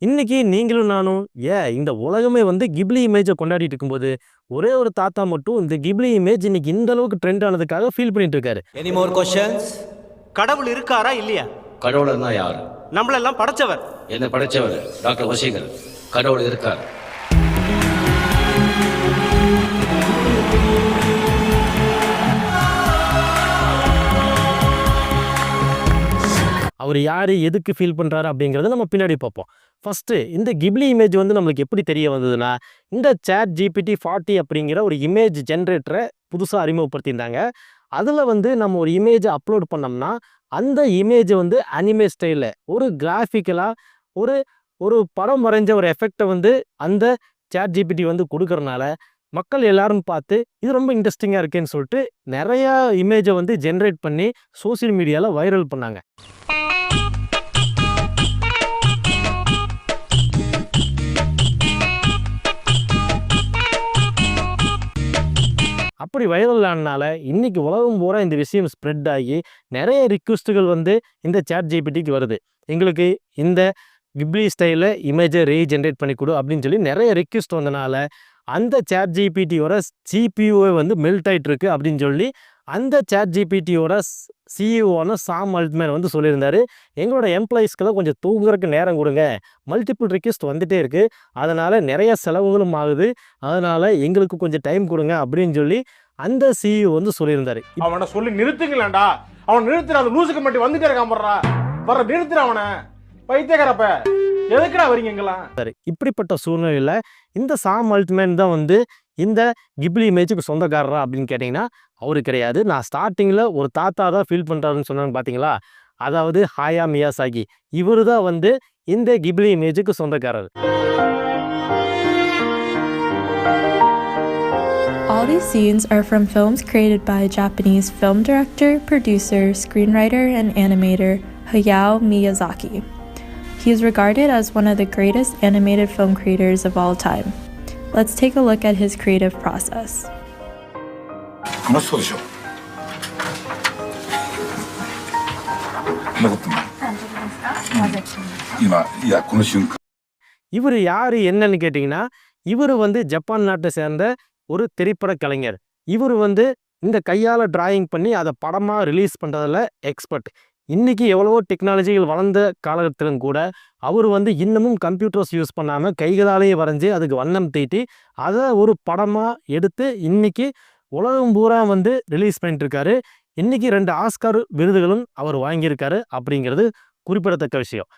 இன்னைக்கு நீங்களும் நானும் இந்த உலகமே வந்து கிப்லி இமேஜை கொண்டாடிட்டு இருக்கும்போது ஒரே ஒரு தாத்தா மட்டும் இந்த கிப்லி இமேஜ் இன்னைக்கு இந்த அளவுக்கு ட்ரெண்ட் ஆனதுக்காக ஃபீல் பண்ணிட்டு இருக்காரு. Any more questions? கடவுள் இருக்காரா இல்லையா? கடவுள்னா யார்? நம்மளெல்லாம் படைச்சவர். என்ன படைச்சவர்? டாக்டர் வசீகர். கடவுள் இருக்கார். அவர் யார், எதுக்கு ஃபீல் பண்ணுறாரு அப்படிங்கிறத நம்ம பின்னாடி பார்ப்போம். ஃபஸ்ட்டு இந்த கிப்லி இமேஜ் வந்து நம்மளுக்கு எப்படி தெரிய வந்ததுன்னா, இந்த ChatGPT-40 அப்படிங்கிற ஒரு இமேஜ் ஜென்ரேட்டரை புதுசாக அறிமுகப்படுத்தியிருந்தாங்க. அதில் வந்து நம்ம ஒரு இமேஜை அப்லோட் பண்ணோம்னா அந்த இமேஜை வந்து அனிமே ஸ்டைலில் ஒரு கிராஃபிக்கலாக ஒரு ஒரு படம் வரைஞ்ச ஒரு எஃபெக்டை வந்து அந்த ChatGPT வந்து கொடுக்கறனால மக்கள் எல்லாரும் பார்த்து இது ரொம்ப இன்ட்ரெஸ்டிங்காக இருக்கேன்னு சொல்லிட்டு நிறையா இமேஜை வந்து ஜென்ரேட் பண்ணி சோசியல் மீடியாவில் வைரல் பண்ணாங்க. அப்படி வைரல் ஆனனால இன்னைக்கு உலகம் பூரா இந்த விஷயம் ஸ்ப்ரெட் ஆகி நிறைய ரிக்வெஸ்ட்டுகள் வந்து இந்த ChatGPT-க்கு வருது. எங்களுக்கு இந்த கிப்லி ஸ்டைலில் இமேஜை ரீஜென்ரேட் பண்ணி கொடு அப்படின்னு சொல்லி நிறைய ரிக்வெஸ்ட் வந்தனால அந்த ChatGPT-யோட CPU-வே வந்து மெல்ட் ஆகிட்டு இருக்கு அப்படின்னு சொல்லி அந்த ChatGPT-யோட CEO-ன சாம் அல்ட்மேன் வந்து சொல்லியிருந்தாரு, எங்களோட எம்ப்ளாயீஸ்க்கெல்லாம் கொஞ்சம் தூங்குறதுக்கு நேரம் கொடுங்க, மல்டிபிள் ரிக்வெஸ்ட் வந்துகிட்டே இருக்குது, அதனால் நிறைய செலவுகளும் ஆகுது, அதனால் எங்களுக்கு கொஞ்சம் டைம் கொடுங்க அப்படின்னு சொல்லி அந்த CEO வந்து சொல்லியிருந்தாரு. அவனை சொல்லி நிறுத்துங்களேன்டா, அவன் நிறுத்துற அந்த லூசுக்கு மட்டும் வந்துட்டே இருக்கான் போடுறா, வர நிறுத்துற அவனை, பைத்தியக்காரப்ப எதுக்குடா வரீங்க எங்கெல்லாம்? சரி, இப்படிப்பட்ட சூழ்நிலையில் இந்த சாம் அல்ட்மேன் தான் வந்து இந்த கிப்லி இமேஜுக்கு சொந்தக்காரரா அப்படின்னு கேட்டிங்கன்னா அவரு கிடையாது. நான் ஸ்டார்டிங்கில் ஒரு தாத்தா தான் ஃபீல் பண்ணுறாருன்னு சொன்னாங்க பார்த்தீங்களா, அதாவது ஹாயா மியாசாகி, இவர் தான் வந்து இந்த கிப்லி இமேஜுக்கு சொந்தக்காரர். All these scenes are from films created by Japanese film director, producer, screenwriter, and animator Hayao Miyazaki. He is regarded as one of the greatest animated film creators of all time. Let's take a look at his creative process. 楽しそうでしょ。残ってない。今いやこの瞬間。இவர் யார் என்னன்னு கேட்டிங்கன்னா, இவர் வந்து Japan நாட்டை சேர்ந்த ஒரு திரைப்பட கலைஞர். இவர் வந்து இந்த கையால் டிராயிங் பண்ணி அதை படமாக ரிலீஸ் பண்ணுறதில் எக்ஸ்பர்ட். இன்றைக்கி எவ்வளவோ டெக்னாலஜிகள் வளர்ந்த காலகட்டத்திலும் கூட அவர் வந்து இன்னமும் கம்ப்யூட்டர்ஸ் யூஸ் பண்ணாமல் கைகளாலேயே வரைஞ்சி அதுக்கு வண்ணம் தீட்டி அதை ஒரு படமாக எடுத்து இன்றைக்கி உலகம் பூரா வந்து ரிலீஸ் பண்ணிட்டுருக்காரு. இன்றைக்கி 2 ஆஸ்கார் விருதுகளும் அவர் வாங்கியிருக்காரு அப்படிங்கிறது குறிப்பிடத்தக்க விஷயம்.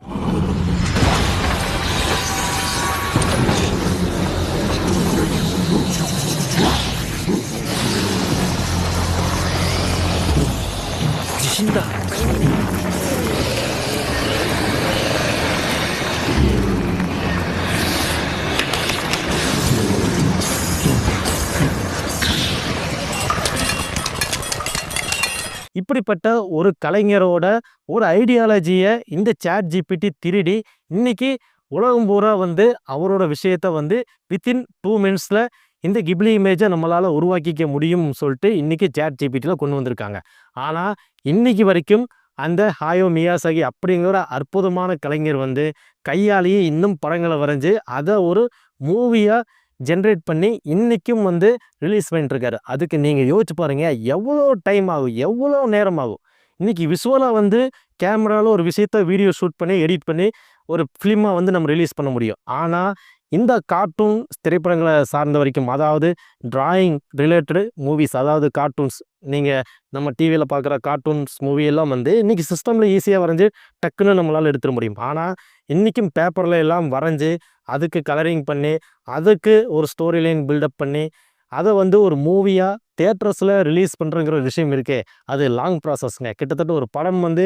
இப்படிப்பட்ட ஒரு கலைஞரோட ஒரு ஐடியாலஜியை இந்த ChatGPT திருடி இன்னைக்கு உலகம் பூரா வந்து அவரோட விஷயத்த வந்து வித்தின் 2 மினிட்ஸில் இந்த கிப்லி இமேஜை நம்மளால் உருவாக்கிக்க முடியும்னு சொல்லிட்டு இன்றைக்கி ChatGPT-ல கொண்டு வந்திருக்காங்க. ஆனால் இன்னைக்கு வரைக்கும் அந்த ஹாயோ மியாசாகி அப்படிங்கிற அற்புதமான கலைஞர் வந்து கையாலேயே இன்னும் படங்களை வரைஞ்சி அதை ஒரு மூவியாக ஜென்ரேட் பண்ணி இன்றைக்கும் வந்து ரிலீஸ் பண்ணிட்டுருக்காரு. அதுக்கு நீங்கள் யோசிச்சு பாருங்கள், எவ்வளோ டைம் ஆகும், எவ்வளோ நேரம் ஆகும். இன்றைக்கி விஷுவலாக வந்து கேமராவில் ஒரு விஷயத்தை வீடியோ ஷூட் பண்ணி எடிட் பண்ணி ஒரு ஃபிலிமாக வந்து நம்ம ரிலீஸ் பண்ண முடியும். ஆனால் இந்த கார்ட்டூன் திரைப்படங்களை சார்ந்த வரைக்கும், அதாவது டிராயிங் ரிலேட்டடு மூவிஸ், அதாவது கார்ட்டூன்ஸ், நீங்கள் நம்ம டிவியில் பார்க்குற கார்ட்டூன்ஸ் மூவியெல்லாம் வந்து இன்றைக்கி சிஸ்டமில் ஈஸியாக வரைஞ்சி டக்குன்னு நம்மளால் எடுத்துட முடியும். ஆனால் இன்றைக்கும் பேப்பரில் எல்லாம் வரைஞ்சி அதுக்கு கலரிங் பண்ணி அதுக்கு ஒரு ஸ்டோரி லைன் பில்டப் பண்ணி அதை வந்து ஒரு மூவியாக தியேட்டர்ஸில் ரிலீஸ் பண்ணுறங்கிற ஒரு விஷயம் இருக்கே, அது லாங் ப்ராசஸ்ங்க. கிட்டத்தட்ட ஒரு படம் வந்து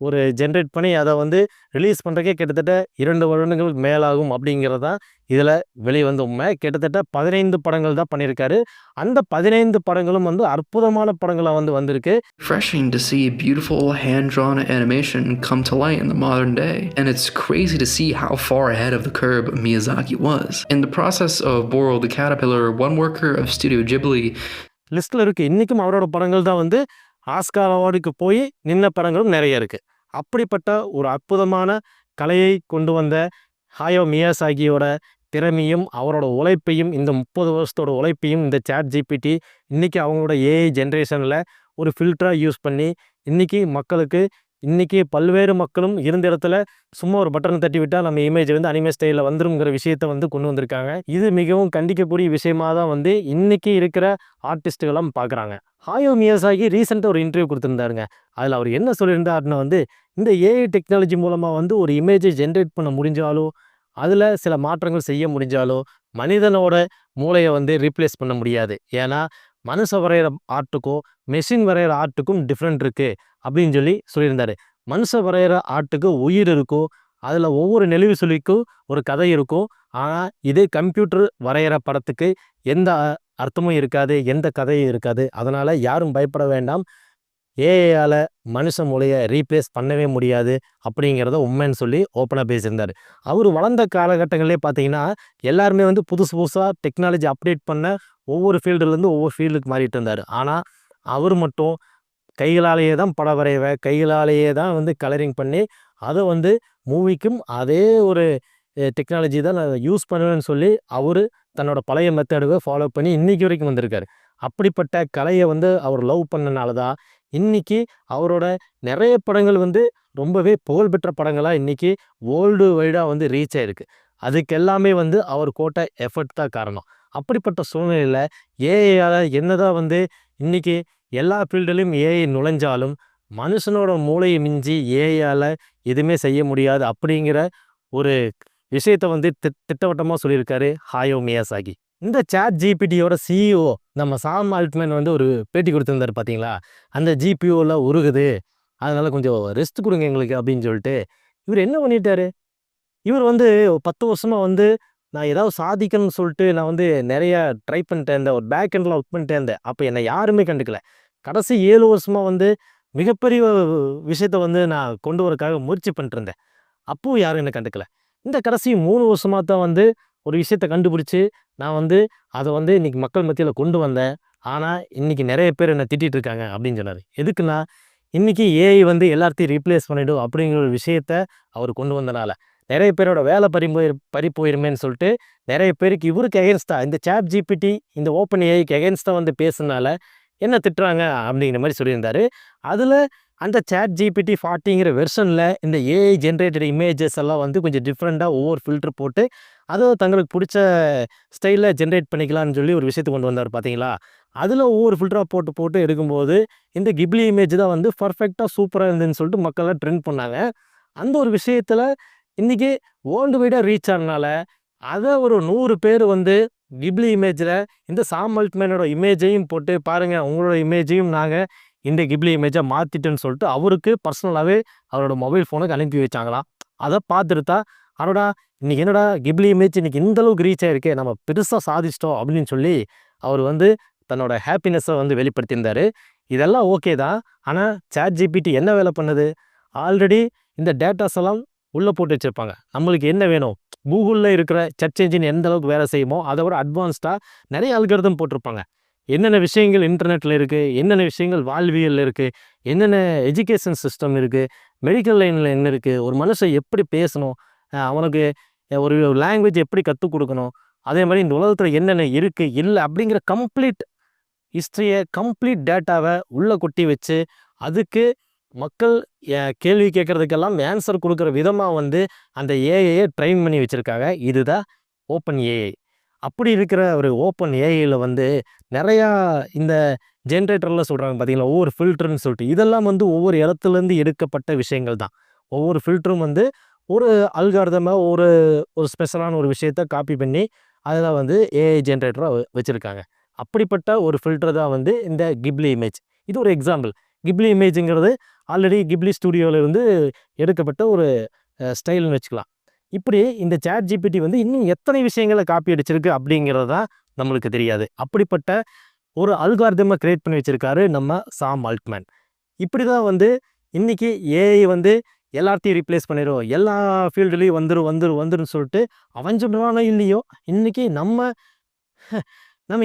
ஒரு ஜென்ரேட் பண்ணி அதை வந்து ரிலீஸ் பண்ணுறக்கே கிட்டத்தட்ட 2 வருடங்கள் மேலாகும் அப்படிங்கிறது தான் இதில் வெளிவந்த உண்மை. கிட்டத்தட்ட 15 படங்கள் தான் பண்ணியிருக்காரு. அந்த 15 படங்களும் வந்து அற்புதமான படங்களாக வந்து வந்திருக்கு. Refreshing to see beautiful hand-drawn animation come to light in the modern day, and it's crazy to see how far ahead of the curve Miyazaki was. In the process of Boral the Caterpillar, one worker of Studio Ghibli லிஸ்ட்டில் இருக்குது. இன்றைக்கும் அவரோட படங்கள் தான் வந்து Oscar அவார்டுக்கு போய் நின்ன படங்களும் நிறைய இருக்குது. அப்படிப்பட்ட ஒரு அற்புதமான கலையை கொண்டு வந்த ஹாயோ மியாசாகியோட திறமையும் அவரோட உழைப்பையும் இந்த 30 வருஷத்தோட உழைப்பையும் இந்த சாட் ஜிபிடி இன்றைக்கி அவங்களோட ஏஐ ஜென்ரேஷனில் ஒரு ஃபில்டராக யூஸ் பண்ணி இன்றைக்கி மக்களுக்கு இன்றைக்கி பல்வேறு மக்களும் இருந்த இடத்துல சும்மா ஒரு பட்டன் தட்டி விட்டால் நம்ம இமேஜ் வந்து அனிமே ஸ்டைலில் வந்துருங்கிற விஷயத்தை வந்து கொண்டு வந்திருக்காங்க. இது மிகவும் கண்டிக்கக்கூடிய விஷயமாக தான் வந்து இன்றைக்கி இருக்கிற ஆர்டிஸ்ட்டுகள்லாம் பார்க்குறாங்க. ஹாயோ மியாசாகி ரீசெண்டாக ஒரு இன்டர்வியூ கொடுத்துருந்தாருங்க. அதில் அவர் என்ன சொல்லியிருந்தாருன்னா வந்து இந்த ஏஐ டெக்னாலஜி மூலமாக வந்து ஒரு இமேஜை ஜென்ரேட் பண்ண முடிஞ்சாலோ அதில் சில மாற்றங்கள் செய்ய முடிஞ்சாலோ மனிதனோட மூளையை வந்து ரீப்ளேஸ் பண்ண முடியாது. ஏன்னா மனுஷன் வரைகிற ஆர்ட்டுக்கும் மெஷின் வரைகிற ஆர்ட்டுக்கும் டிஃப்ரெண்ட் இருக்குது அப்படின்னு சொல்லியிருந்தாரு. மனுஷன் வரைகிற ஆர்ட்டுக்கு உயிர் இருக்கும், அதில் ஒவ்வொரு நெளிவு சுழிக்கும் ஒரு கதை இருக்கும். ஆனால் இதே கம்ப்யூட்டர் வரைகிற படத்துக்கு எந்த அர்த்தமும் இருக்காது, எந்த கதையும் இருக்காது. அதனால் யாரும் பயப்பட வேண்டாம், ஏஐயால் மனுஷ மூளையை ரீப்ளேஸ் பண்ணவே முடியாது அப்படிங்கிறத உண்மைன்னு சொல்லி ஓப்பனாக பேசியிருந்தார். அவர் வளர்ந்த காலகட்டங்கள்லேயே பார்த்தீங்கன்னா எல்லாருமே வந்து புதுசு புதுசாக டெக்னாலஜி அப்டேட் பண்ண ஒவ்வொரு ஃபீல்டுலேருந்து ஒவ்வொரு ஃபீல்டுக்கு மாறிட்டு இருந்தார். ஆனால் அவர் மட்டும் கைகளாலேயே தான் படம் வரைவேன், கைகளாலேயே தான் வந்து கலரிங் பண்ணி அதை வந்து மூவிக்கும் அதே ஒரு டெக்னாலஜி தான் நான் யூஸ் பண்ணுவேன்னு சொல்லி அவர் தன்னோட பழைய மெத்தடுவை ஃபாலோ பண்ணி இன்றைக்கி வரைக்கும் வந்திருக்காரு. அப்படிப்பட்ட கலையை வந்து அவர் லவ் பண்ணனால தான் இன்றைக்கி அவரோட நிறைய படங்கள் வந்து ரொம்பவே புகழ்பெற்ற படங்களாக இன்றைக்கி வேர்ல்டு வைடாக வந்து ரீச் ஆகிருக்கு. அதுக்கு எல்லாமே வந்து அவர் போட்ட எஃபர்ட் தான் காரணம். அப்படிப்பட்ட சூழ்நிலையில் ஏஐயால் என்னதான் வந்து இன்றைக்கி எல்லா ஃபீல்டுலையும் ஏஐ நுழைஞ்சாலும் மனுஷனோட மூளையை மிஞ்சி ஏஐயால் எதுவுமே செய்ய முடியாது அப்படிங்கிற ஒரு விஷயத்தை வந்து திட்டவட்டமாக சொல்லியிருக்காரு ஹாயோ மியாசாகி. இந்த சாட் ஜிபிடியோட சிஇஓ நம்ம சாம் ஆல்ட்மேன் வந்து ஒரு பேட்டி கொடுத்துருந்தாரு பார்த்தீங்களா, அந்த ஜிபிஓவில் உருகுது, அதனால் கொஞ்சம் ரெஸ்ட் கொடுங்க எங்களுக்கு அப்படின்னு சொல்லிட்டு. இவர் என்ன பண்ணிட்டாரு, இவர் வந்து 10 வருஷமாக வந்து நான் ஏதாவது சாதிக்கணும்னு சொல்லிட்டு நான் வந்து நிறைய ட்ரை பண்ணிட்டேன் இருந்தேன், ஒரு பேக் எண்டில் ஒர்க் பண்ணிட்டே இருந்தேன். அப்போ என்னை யாருமே கண்டுக்கல. கடைசி 7 வருஷமாக வந்து மிகப்பெரிய விஷயத்த வந்து நான் கொண்டு வரக்காக முயற்சி பண்ணிட்டு இருந்தேன், அப்போவும் யாரும் என்னை கண்டுக்கல. இந்த கடைசி 3 வருஷமாக தான் வந்து ஒரு விஷயத்த கண்டுபிடிச்சி நான் வந்து அதை வந்து இன்றைக்கி மக்கள் மத்தியில் கொண்டு வந்தேன். ஆனால் இன்றைக்கி நிறைய பேர் என்னை திட்டிகிட்டு இருக்காங்க அப்படின்னு சொன்னார். எதுக்குன்னா இன்றைக்கி ஏஐ வந்து எல்லாத்தையும் ரீப்ளேஸ் பண்ணிவிடும் அப்படிங்கிற ஒரு விஷயத்த அவர் கொண்டு வந்தனால நிறைய பேரோட வேலை பறி போயிருமேன்னு சொல்லிட்டு நிறைய பேருக்கு இவருக்கு எகென்ஸ்டாக இந்த சாட் ஜிபிடி இந்த ஓப்பன் ஏஐக்கு எகென்ஸ்டாக வந்து பேசுனால என்ன திட்டுறாங்க அப்படிங்கிற மாதிரி சொல்லியிருந்தார். அதில் அந்த சாட் ஜிபிடி 40ங்கிற வெர்ஷனில் இந்த ஏஐ ஜென்ரேட்டட் இமேஜஸ் எல்லாம் வந்து கொஞ்சம் டிஃப்ரெண்ட்டாக ஒவ்வொரு ஃபில்ட்ரு போட்டு அதை தங்களுக்கு பிடிச்ச ஸ்டைலில் ஜென்ரேட் பண்ணிக்கலாம்னு சொல்லி ஒரு விஷயத்தை கொண்டு வந்தார் பார்த்தீங்களா. அதில் ஒவ்வொரு ஃபில்டராக போட்டு எடுக்கும்போது இந்த கிப்லி இமேஜ் தான் வந்து பர்ஃபெக்டாக சூப்பராக இருந்துன்னு சொல்லிட்டு மக்கள்லாம் ட்ரெண்ட் பண்ணாங்க. அந்த ஒரு விஷயத்தில் இன்றைக்கி வேர்ல்டு வைடாக ரீச் ஆனனால அதை ஒரு 100 பேர் வந்து கிப்லி இமேஜில் இந்த சாம் ஆல்ட்மேனோட இமேஜையும் போட்டு பாருங்கள், உங்களோட இமேஜையும் நாங்கள் இந்த கிப்லி இமேஜை மாற்றிட்டேன்னு சொல்லிட்டு அவருக்கு பர்சனலாகவே அவரோட மொபைல் ஃபோனுக்கு அனுப்பி வச்சாங்களாம். அதை பார்த்துட்டு அடடா இன்றைக்கி என்னடா கிப்லி இமேஜ் இன்றைக்கி இந்தளவுக்கு ரீச் ஆகிருக்கே, நம்ம பெருசாக சாதிச்சிட்டோம் அப்படின்னு சொல்லி அவர் வந்து தன்னோட ஹாப்பினஸை வந்து வெளிப்படுத்தியிருந்தார். இதெல்லாம் ஓகே தான். ஆனால் சாட் ஜிபிடி என்ன வேலை பண்ணுது, ஆல்ரெடி இந்த டேட்டாஸ் எல்லாம் உள்ளே போட்டு வச்சுருப்பாங்க. நம்மளுக்கு என்ன வேணும், கூகுளில் இருக்கிற சர்ச் என்ஜின் எந்த அளவுக்கு வேலை செய்யுமோ அதை விட அட்வான்ஸ்டாக நிறைய அல்காரிதம் போட்டிருப்பாங்க. என்னென்ன விஷயங்கள் இன்டர்நெட்டில் இருக்குது, என்னென்ன விஷயங்கள் வாழ்வியலில் இருக்குது, என்னென்ன எஜுகேஷன் சிஸ்டம் இருக்குது, மெடிக்கல் லைனில் என்ன இருக்குது, ஒரு மனுஷன் எப்படி பேசணும், அவனுக்கு ஒரு லாங்குவேஜ் எப்படி கற்றுக் கொடுக்கணும், அதே மாதிரி இந்த உலகத்தில் என்னென்ன இருக்குது இல்லை அப்படிங்கிற கம்ப்ளீட் ஹிஸ்ட்ரியை கம்ப்ளீட் டேட்டாவை உள்ளே கொட்டி வச்சு அதுக்கு மக்கள் கேள்வி கேட்குறதுக்கெல்லாம் ஆன்சர் கொடுக்குற விதமாக வந்து அந்த ஏஐயை ட்ரெயின் பண்ணி வச்சுருக்காங்க. இதுதான் ஓப்பன் ஏஐ. அப்படி இருக்கிற ஒரு ஓப்பன் ஏஐயில் வந்து நிறையா இந்த ஜென்ரேட்டரில் சொல்கிறாங்க பார்த்தீங்களா, ஒவ்வொரு ஃபில்டர்னு சொல்லிட்டு இதெல்லாம் வந்து ஒவ்வொரு இடத்துலேருந்து எடுக்கப்பட்ட விஷயங்கள் தான். ஒவ்வொரு ஃபில்டரும் வந்து ஒரு அல்காரிதமாக ஒரு ஸ்பெஷலான ஒரு விஷயத்த காப்பி பண்ணி அதில் வந்து ஏஐ ஜென்ரேட்டராக வச்சுருக்காங்க. அப்படிப்பட்ட ஒரு ஃபில்டர் தான் வந்து இந்த கிப்லி இமேஜ். இது ஒரு எக்ஸாம்பிள். கிப்லி இமேஜுங்கிறது ஆல்ரெடி கிப்லி ஸ்டுடியோவிலேருந்து எடுக்கப்பட்ட ஒரு ஸ்டைல்னு வச்சுக்கலாம். இப்படி இந்த சாட் ஜிபிடி வந்து இன்னும் எத்தனை விஷயங்களை காப்பி அடிச்சிருக்கு அப்படிங்கிறது தான் நம்மளுக்கு தெரியாது. அப்படிப்பட்ட ஒரு அல்காரிதமை கிரியேட் பண்ணி வச்சுருக்காரு நம்ம சாம் ஆல்ட்மேன். இப்படி தான் வந்து இன்றைக்கி ஏஐ வந்து எல்லாத்தையும் ரீப்ளேஸ் பண்ணிடும், எல்லா ஃபீல்டுலேயும் வந்துருன்னு சொல்லிட்டு அவன் சொல்கிறானோ இல்லையோ இன்றைக்கி நம்ம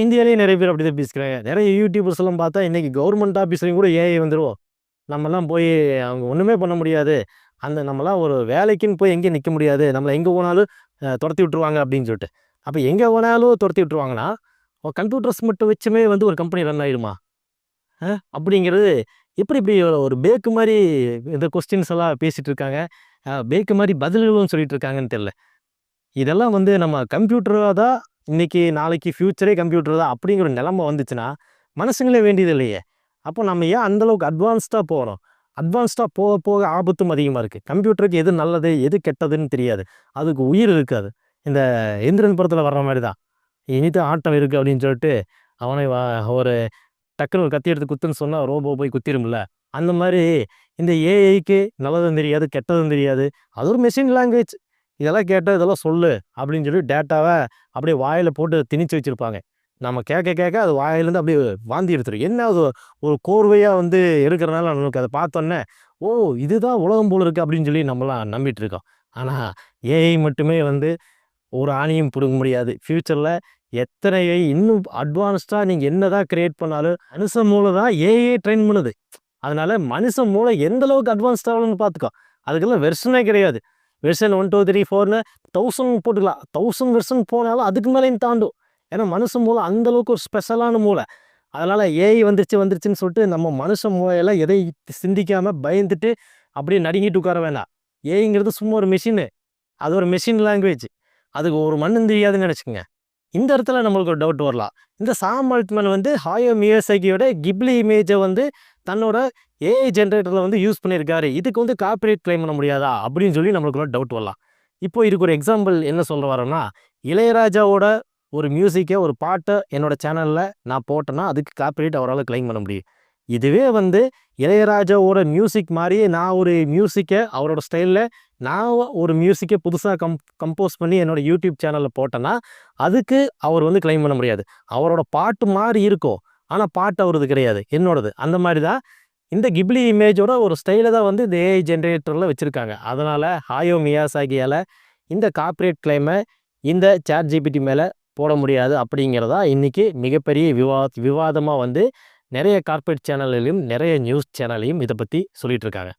இந்தியாவிலேயே நிறைய பேர் அப்படி தான் பேசிக்கிறாங்க. நிறைய யூடியூபர்ஸ் எல்லாம் பார்த்தா இன்றைக்கி கவர்மெண்ட் ஆஃபீஸ்லையும் கூட ஏஐ வந்துடும், நம்மலாம் போய் அவங்க ஒன்றுமே பண்ண முடியாது அந்த நம்மளாம் ஒரு வேலைக்குன்னு போய் எங்கேயும் நிற்க முடியாது, நம்மளை எங்கே போனாலும் துரத்தி விட்டுருவாங்க அப்படின்னு சொல்லிட்டு. அப்போ எங்கே போனாலும் துரத்தி விட்டுருவாங்கன்னா கம்ப்யூட்டர்ஸ் மட்டும் வச்சுமே வந்து ஒரு கம்பெனி ரன் ஆயிடுமா அப்படிங்கிறது எப்படி இப்படி ஒரு பேக்கு மாதிரி இந்த கொஸ்டின்ஸ் எல்லாம் பேசிகிட்டு இருக்காங்க, பேக்கு மாதிரி பதில்களும் சொல்லிட்டு இருக்காங்கன்னு தெரியல. இதெல்லாம் வந்து நம்ம கம்ப்யூட்டராக தான் இன்றைக்கி நாளைக்கு ஃப்யூச்சரே கம்ப்யூட்டர் தான் அப்படிங்கிற நிலைமை வந்துச்சுன்னா மனசுங்களே வேண்டியது இல்லையே. அப்போ நம்ம ஏன் அந்தளவுக்கு அட்வான்ஸ்டாக போகிறோம்? அட்வான்ஸ்டாக போக போக ஆபத்தும் அதிகமாக இருக்குது. கம்ப்யூட்டருக்கு எது நல்லது எது கெட்டதுன்னு தெரியாது, அதுக்கு உயிர் இருக்காது. இந்த எந்திரன் படத்தில் வர்ற மாதிரி தான், இனிதான் ஆட்டம் இருக்குது அப்படின்னு சொல்லிட்டு அவனை ஒரு டக்குன்னு ஒரு கத்தி எடுத்து குத்துன்னு சொன்னால் ரோபோ போய் குத்திரும்ல, அந்த மாதிரி இந்த ஏஐக்கு நல்லதும் தெரியாது கெட்டதும் தெரியாது. அது ஒரு மெஷின் லாங்குவேஜ், இதெல்லாம் கேட்டால் இதெல்லாம் சொல்லு அப்படின்னு சொல்லி டேட்டாவை அப்படியே வாயில் போட்டு திணிச்சு வச்சுருப்பாங்க. நம்ம கேட்க கேட்க அது வாயிலேருந்து அப்படியே வாந்தி எடுத்துரும். என்ன அது ஒரு கோர்வையாக வந்து எடுக்கிறனால நமக்கு அதை பார்த்தோன்னே ஓ இதுதான் உலகம் போல் இருக்குது அப்படின்னு சொல்லி நம்மளாம் நம்பிட்டு இருக்கோம். ஆனால் ஏஐ மட்டுமே வந்து ஒரு ஆணியும் பிடுங்க முடியாது. ஃப்யூச்சரில் எத்தனை ஏஐ இன்னும் அட்வான்ஸ்டாக நீங்கள் என்ன தான் க்ரியேட் பண்ணாலும் மனுஷ மூளை தான் ஏஐ ட்ரெயின் பண்ணுது. அதனால் மனுஷ மூளை எந்த அளவுக்கு அட்வான்ஸ்டாகணும்னு பார்த்துக்கோ. அதுக்கெல்லாம் வெர்ஷனே கிடையாது. வெர்ஷன் 1 2 3 4ன்னு 1000 போட்டுக்கலாம். 1000 வெர்ஷன் போனாலும் அதுக்கு மேலேயும் தாண்டும். ஏன்னா மனுஷ மூளை அந்தளவுக்கு ஒரு ஸ்பெஷலான மூளை. அதனால் ஏஐ வந்துருச்சுன்னு சொல்லிட்டு நம்ம மனுஷ மூளையெல்லாம் எதை சிந்திக்காமல் பயந்துட்டு அப்படியே நடுங்கிட்டு உட்கார வேண்டாம். ஏஐங்கிறது சும்மா ஒரு மெஷினு, அது ஒரு மெஷின் லாங்குவேஜ், அதுக்கு ஒரு மண்ணும் தெரியாதுன்னு நினச்சிக்கோங்க. இந்த இடத்துல நம்மளுக்கு ஒரு டவுட் வரலாம், இந்த சாம் ஆல்ட்மேன் வந்து ஹாயோ மியாசாகியோட கிப்லி இமேஜை வந்து தன்னோட ஏஐ ஜென்ரேட்டரில் வந்து யூஸ் பண்ணியிருக்காரு, இதுக்கு வந்து காப்பிரைட் கிளைம் பண்ண முடியாதா அப்படின்னு சொல்லி நம்மளுக்கு ஒரு டவுட் வரலாம். இப்போ இதுக்கு ஒரு எக்ஸாம்பிள் என்ன சொல்ல வரோன்னா, இளையராஜாவோட ஒரு மியூசிக்கை ஒரு பாட்டை என்னோடய சேனலில் நான் போட்டேன்னா அதுக்கு காப்பிரைட் அவரால் கிளைம் பண்ண முடியும். இதுவே வந்து இளையராஜாவோட மியூசிக் மாதிரியே நான் ஒரு மியூசிக்கை அவரோட ஸ்டைலில் நான் ஒரு மியூசிக்கை புதுசாக கம்போஸ் பண்ணி என்னோடய யூடியூப் சேனலில் போட்டேன்னா அதுக்கு அவர் வந்து கிளைம் பண்ண முடியாது. அவரோட பாட்டு மாதிரி இருக்கும், ஆனால் பாட்டு அவரது கிடையாது, என்னோடது. அந்த மாதிரி தான் இந்த கிப்லி இமேஜோட ஒரு ஸ்டைலை தான் வந்து இந்த ஏஐ ஜென்ரேட்டரில் வச்சுருக்காங்க. அதனால் ஹாயோ மியாசாகியால் இந்த காப்பிரைட் கிளைமை இந்த சாட் ஜிபிடி மேலே போட முடியாது அப்படிங்கிறதா இன்றைக்கி மிகப்பெரிய விவாதமாக வந்து நிறைய கார்ப்பரேட் சேனல்லையும் நிறைய நியூஸ் சேனல்லையும் இதை பற்றி சொல்லிகிட்டு இருக்காங்க.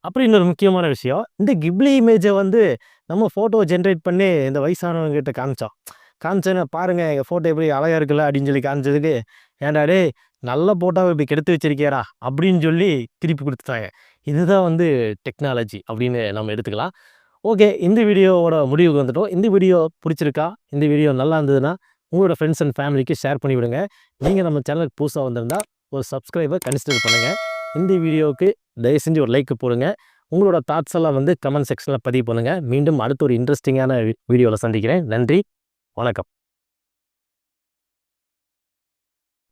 அப்புறம் இன்னொரு முக்கியமான விஷயம், இந்த கிப்லி இமேஜை வந்து நம்ம ஃபோட்டோ ஜென்ரேட் பண்ணி இந்த வயசானவங்ககிட்ட காமிச்சேன்னு பாருங்கள் எங்கள் ஃபோட்டோ எப்படி அழகாக இருக்குல்ல அப்படின்னு சொல்லி காமிச்சதுக்கு, ஏன்டா டே நல்ல ஃபோட்டோவை இப்படி கெடுத்து வச்சிருக்கியாரா அப்படின்னு சொல்லி திருப்பி கொடுத்துட்டாங்க. இதுதான் வந்து டெக்னாலஜி அப்படின்னு நம்ம எடுத்துக்கலாம். ஓகே, இந்த வீடியோவோட முடிவுக்கு வந்துட்டோம். இந்த வீடியோ பிடிச்சிருக்கா, இந்த வீடியோ நல்லா இருந்ததுன்னா உங்களோட ஃப்ரெண்ட்ஸ் அண்ட் ஃபேமிலிக்கு ஷேர் பண்ணி விடுங்க. நீங்கள் நம்ம சேனலுக்கு புதுசாக வந்திருந்தால் ஒரு சப்ஸ்கிரைபர் கன்சிடர் பண்ணுங்கள். இந்த வீடியோவுக்கு தயவு செஞ்சு ஒரு லைக் போடுங்க. உங்களோட தாட்ஸ் எல்லாம் வந்து கமெண்ட் செக்ஷனில் பதிவு பண்ணுங்கள். மீண்டும் அடுத்த ஒரு இன்ட்ரெஸ்டிங்கான வீடியோவில் சந்திக்கிறேன். நன்றி, வணக்கம்.